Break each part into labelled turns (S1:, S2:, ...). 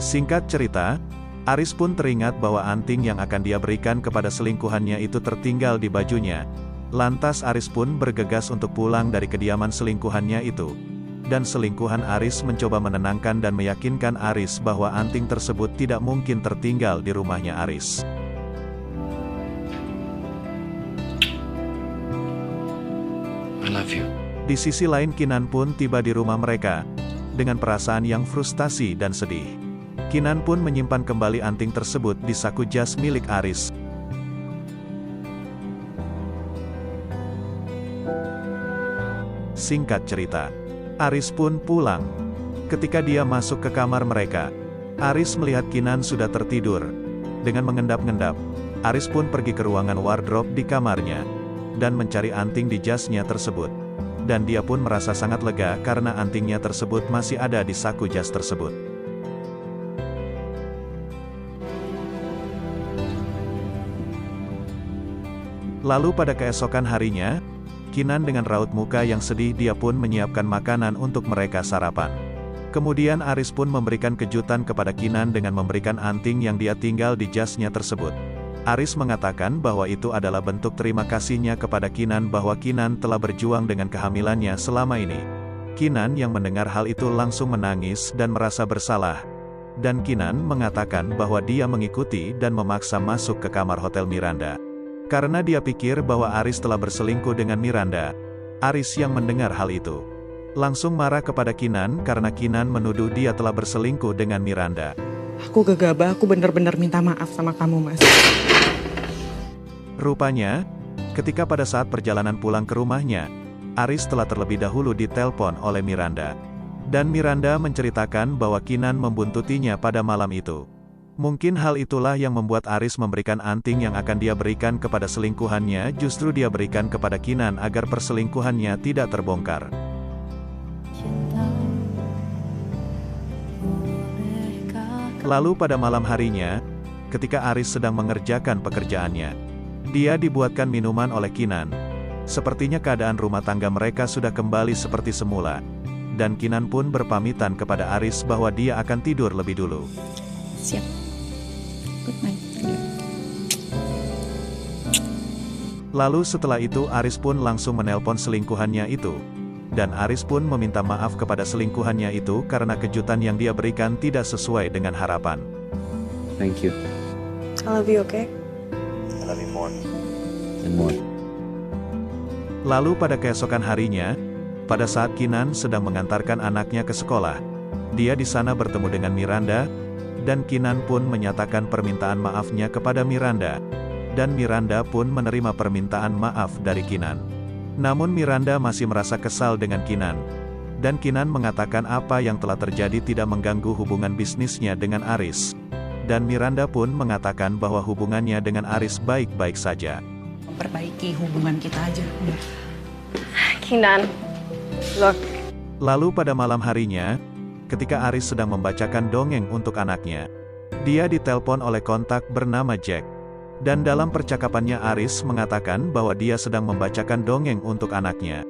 S1: Singkat cerita, Aris pun teringat bahwa anting yang akan dia berikan kepada selingkuhannya itu tertinggal di bajunya. Lantas Aris pun bergegas untuk pulang dari kediaman selingkuhannya itu. Dan selingkuhan Aris mencoba menenangkan dan meyakinkan Aris bahwa anting tersebut tidak mungkin tertinggal di rumahnya Aris.
S2: I love you.
S1: Di sisi lain Kinan pun tiba di rumah mereka, dengan perasaan yang frustasi dan sedih. Kinan pun menyimpan kembali anting tersebut di saku jas milik Aris. Singkat cerita, Aris pun pulang. Ketika dia masuk ke kamar mereka, Aris melihat Kinan sudah tertidur. Dengan mengendap-endap, Aris pun pergi ke ruangan wardrobe di kamarnya, dan mencari anting di jasnya tersebut. Dan dia pun merasa sangat lega karena antingnya tersebut masih ada di saku jas tersebut. Lalu pada keesokan harinya, Kinan dengan raut muka yang sedih dia pun menyiapkan makanan untuk mereka sarapan. Kemudian Aris pun memberikan kejutan kepada Kinan dengan memberikan anting yang dia tinggal di jasnya tersebut. Aris mengatakan bahwa itu adalah bentuk terima kasihnya kepada Kinan bahwa Kinan telah berjuang dengan kehamilannya selama ini. Kinan yang mendengar hal itu langsung menangis dan merasa bersalah. Dan Kinan mengatakan bahwa dia mengikuti dan memaksa masuk ke kamar hotel Miranda. Karena dia pikir bahwa Aris telah berselingkuh dengan Miranda. Aris yang mendengar hal itu langsung marah kepada Kinan karena Kinan menuduh dia telah berselingkuh dengan Miranda.
S3: Aku gegabah, aku benar-benar minta maaf sama kamu, Mas.
S1: Rupanya, ketika pada saat perjalanan pulang ke rumahnya, Aris telah terlebih dahulu ditelepon oleh Miranda. Dan Miranda menceritakan bahwa Kinan membuntutinya pada malam itu. Mungkin hal itulah yang membuat Aris memberikan anting yang akan dia berikan kepada selingkuhannya justru dia berikan kepada Kinan agar perselingkuhannya tidak terbongkar. Lalu pada malam harinya, ketika Aris sedang mengerjakan pekerjaannya, dia dibuatkan minuman oleh Kinan. Sepertinya keadaan rumah tangga mereka sudah kembali seperti semula. Dan Kinan pun berpamitan kepada Aris bahwa dia akan tidur lebih dulu.
S3: Siap. Good night.
S1: Lalu setelah itu Aris pun langsung menelpon selingkuhannya itu. Dan Aris pun meminta maaf kepada selingkuhannya itu karena kejutan yang dia berikan tidak sesuai dengan harapan.
S2: Thank you.
S3: I love you, okay?
S2: I love you more. And more.
S1: Lalu pada keesokan harinya, pada saat Kinan sedang mengantarkan anaknya ke sekolah, dia di sana bertemu dengan Miranda, dan Kinan pun menyatakan permintaan maafnya kepada Miranda. Dan Miranda pun menerima permintaan maaf dari Kinan. Namun Miranda masih merasa kesal dengan Kinan. Dan Kinan mengatakan apa yang telah terjadi tidak mengganggu hubungan bisnisnya dengan Aris. Dan Miranda pun mengatakan bahwa hubungannya dengan Aris baik-baik saja.
S3: Memperbaiki hubungan kita aja, udah.
S4: Kinan, look.
S1: Lalu pada malam harinya, ketika Aris sedang membacakan dongeng untuk anaknya, dia ditelepon oleh kontak bernama Jack. Dan dalam percakapannya Aris mengatakan bahwa dia sedang membacakan dongeng untuk anaknya.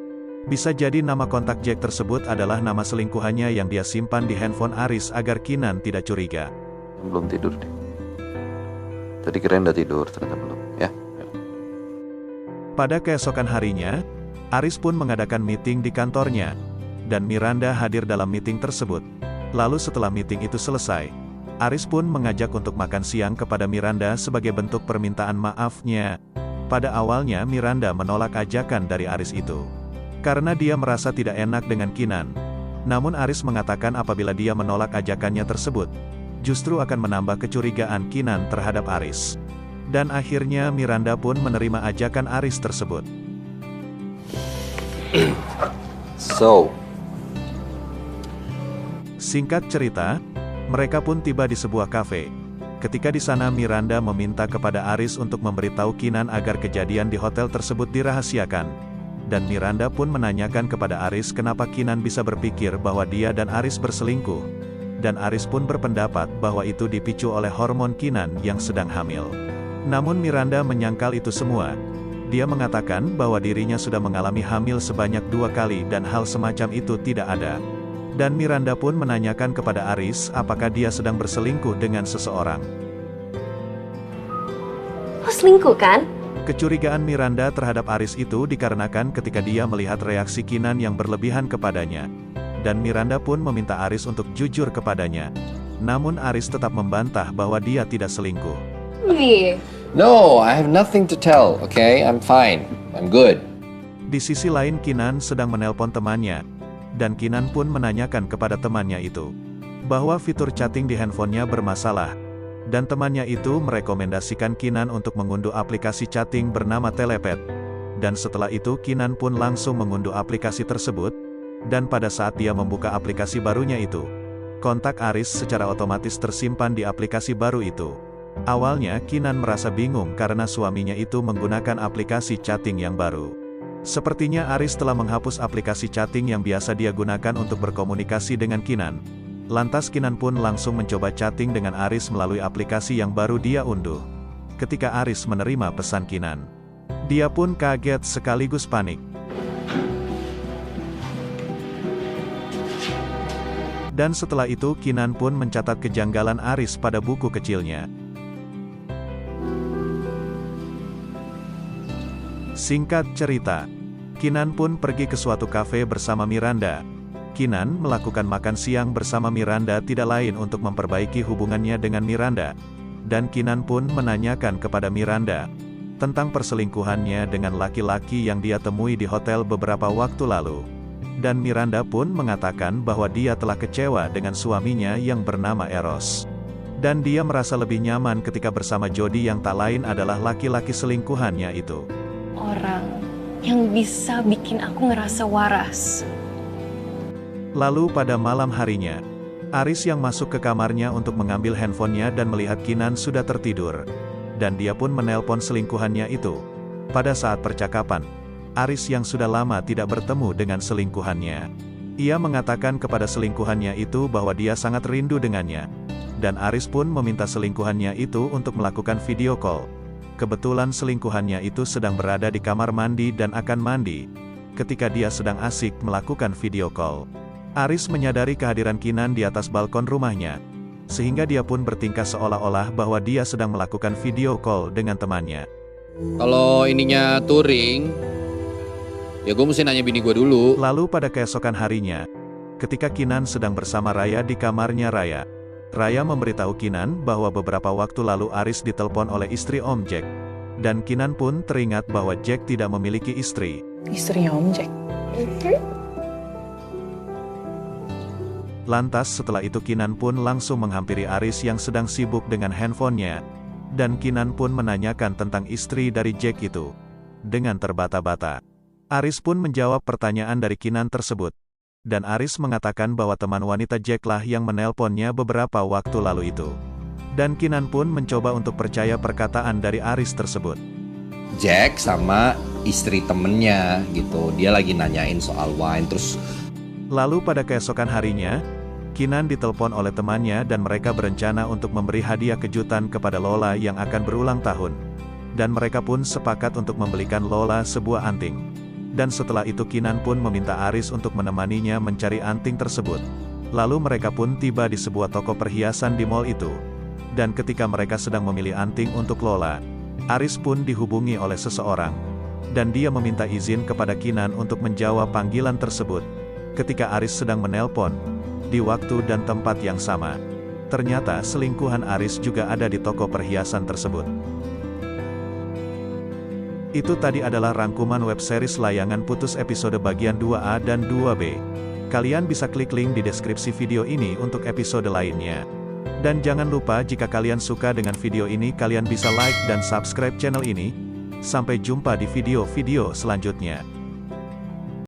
S1: Bisa jadi nama kontak Jack tersebut adalah nama selingkuhannya yang dia simpan di handphone Aris agar Kinan tidak curiga.
S2: Belum tidur deh. Tadi kirain udah tidur, ternyata belum. Ya.
S1: Pada keesokan harinya, Aris pun mengadakan meeting di kantornya. Dan Miranda hadir dalam meeting tersebut. Lalu setelah meeting itu selesai, Aris pun mengajak untuk makan siang kepada Miranda sebagai bentuk permintaan maafnya. Pada awalnya Miranda menolak ajakan dari Aris itu. Karena dia merasa tidak enak dengan Kinan. Namun Aris mengatakan apabila dia menolak ajakannya tersebut, justru akan menambah kecurigaan Kinan terhadap Aris. Dan akhirnya Miranda pun menerima ajakan Aris tersebut. Singkat cerita, mereka pun tiba di sebuah kafe. Ketika di sana Miranda meminta kepada Aris untuk memberitahu Kinan agar kejadian di hotel tersebut dirahasiakan. Dan Miranda pun menanyakan kepada Aris kenapa Kinan bisa berpikir bahwa dia dan Aris berselingkuh. Dan Aris pun berpendapat bahwa itu dipicu oleh hormon Kinan yang sedang hamil. Namun Miranda menyangkal itu semua. Dia mengatakan bahwa dirinya sudah mengalami hamil sebanyak 2 kali dan hal semacam itu tidak ada. Dan Miranda pun menanyakan kepada Aris apakah dia sedang berselingkuh dengan seseorang.
S4: Lo selingkuh kan?
S1: Kecurigaan Miranda terhadap Aris itu dikarenakan ketika dia melihat reaksi Kinan yang berlebihan kepadanya. Dan Miranda pun meminta Aris untuk jujur kepadanya. Namun Aris tetap membantah bahwa dia tidak selingkuh.
S4: Iya.
S5: No, I have nothing to tell, okay? I'm fine. I'm good.
S1: Di sisi lain Kinan sedang menelpon temannya. Dan Kinan pun menanyakan kepada temannya itu bahwa fitur chatting di handphonenya bermasalah. Dan temannya itu merekomendasikan Kinan untuk mengunduh aplikasi chatting bernama Telepet. Dan setelah itu Kinan pun langsung mengunduh aplikasi tersebut. Dan pada saat dia membuka aplikasi barunya itu, kontak Aris secara otomatis tersimpan di aplikasi baru itu. Awalnya Kinan merasa bingung karena suaminya itu menggunakan aplikasi chatting yang baru. Sepertinya Aris telah menghapus aplikasi chatting yang biasa dia gunakan untuk berkomunikasi dengan Kinan. Lantas Kinan pun langsung mencoba chatting dengan Aris melalui aplikasi yang baru dia unduh. Ketika Aris menerima pesan Kinan, dia pun kaget sekaligus panik. Dan setelah itu Kinan pun mencatat kejanggalan Aris pada buku kecilnya. Singkat cerita, Kinan pun pergi ke suatu kafe bersama Miranda. Kinan melakukan makan siang bersama Miranda tidak lain untuk memperbaiki hubungannya dengan Miranda. Dan Kinan pun menanyakan kepada Miranda tentang perselingkuhannya dengan laki-laki yang dia temui di hotel beberapa waktu lalu. Dan Miranda pun mengatakan bahwa dia telah kecewa dengan suaminya yang bernama Eros. Dan dia merasa lebih nyaman ketika bersama Jody yang tak lain adalah laki-laki selingkuhannya itu.
S4: Orang yang bisa bikin aku ngerasa waras.
S1: Lalu pada malam harinya, Aris yang masuk ke kamarnya untuk mengambil handphonenya dan melihat Kinan sudah tertidur. Dan dia pun menelpon selingkuhannya itu. Pada saat percakapan, Aris yang sudah lama tidak bertemu dengan selingkuhannya. Ia mengatakan kepada selingkuhannya itu bahwa dia sangat rindu dengannya. Dan Aris pun meminta selingkuhannya itu untuk melakukan video call. Kebetulan selingkuhannya itu sedang berada di kamar mandi dan akan mandi. Ketika dia sedang asik melakukan video call, Aris menyadari kehadiran Kinan di atas balkon rumahnya. Sehingga dia pun bertingkah seolah-olah bahwa dia sedang melakukan video call dengan temannya.
S5: Kalau ininya touring, ya gue mesti nanya bini gue dulu.
S1: Lalu pada keesokan harinya, ketika Kinan sedang bersama Raya di kamarnya Raya, Raya memberitahu Kinan bahwa beberapa waktu lalu Aris ditelepon oleh istri Om Jack. Dan Kinan pun teringat bahwa Jack tidak memiliki istri.
S3: Istrinya Om Jack.
S1: Lantas setelah itu Kinan pun langsung menghampiri Aris yang sedang sibuk dengan handphonenya. Dan Kinan pun menanyakan tentang istri dari Jack itu. Dengan terbata-bata, Aris pun menjawab pertanyaan dari Kinan tersebut. Dan Aris mengatakan bahwa teman wanita Jack lah yang menelponnya beberapa waktu lalu itu. Dan Kinan pun mencoba untuk percaya perkataan dari Aris tersebut.
S5: Jack sama istri temennya gitu, dia lagi nanyain soal wine terus.
S1: Lalu pada keesokan harinya, Kinan ditelepon oleh temannya dan mereka berencana untuk memberi hadiah kejutan kepada Lola yang akan berulang tahun. Dan mereka pun sepakat untuk membelikan Lola sebuah anting. Dan setelah itu Kinan pun meminta Aris untuk menemaninya mencari anting tersebut. Lalu mereka pun tiba di sebuah toko perhiasan di mall itu. Dan ketika mereka sedang memilih anting untuk Lola, Aris pun dihubungi oleh seseorang. Dan dia meminta izin kepada Kinan untuk menjawab panggilan tersebut. Ketika Aris sedang menelpon, di waktu dan tempat yang sama, ternyata selingkuhan Aris juga ada di toko perhiasan tersebut. Itu tadi adalah rangkuman web series Layangan Putus episode bagian 2A dan 2B. Kalian bisa klik link di deskripsi video ini untuk episode lainnya. Dan jangan lupa jika kalian suka dengan video ini kalian bisa like dan subscribe channel ini. Sampai jumpa di video-video selanjutnya.